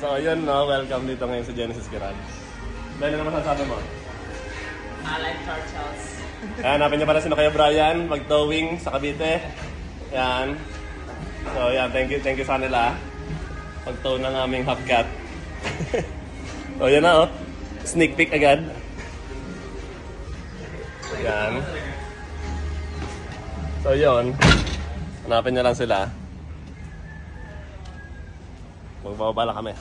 So, yun, no? Welcome dito ngayon sa Genesis Garage. Dahil na naman sasabi mo? I like turtles. Ayan, hanapin niyo pala sino kayo, Brian. Mag-towing sa Cavite. Ayan. So, yan. Thank you sa nila. Pag-tow ng aming Hubcat. So, yan na, oh. Sneak peek agad. Ayan. So, yun. Hanapin niyo lang sila. Magbababa lang kami.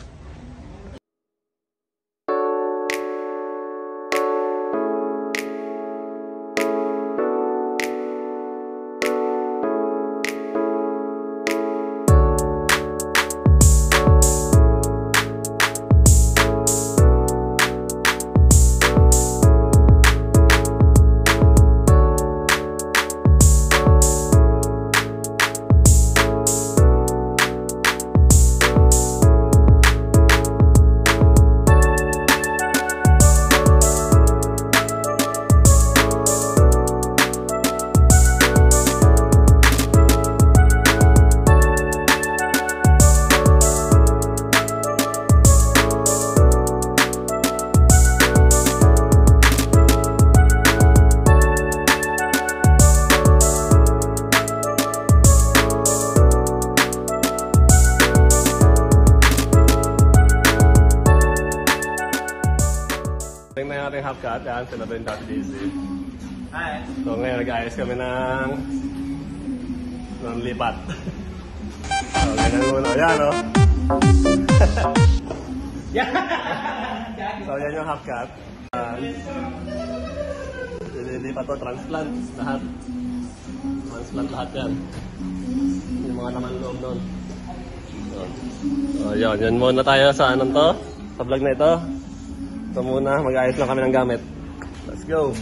Tingnan natin yung Hubcat. Yan, sila ba yung Dati JC? Hi. So ngayon nag-ayos kami ng lipat. So ganyan muna. Yan, oh. So yan yung Hubcat. Lilipat to, transplant lahat. Transplant lahat yan. Yung mga laman loob nun. So yan muna tayo sa anong to? Sa vlog na ito. So muna, mag-ayos lang kami ng gamit. Let's go!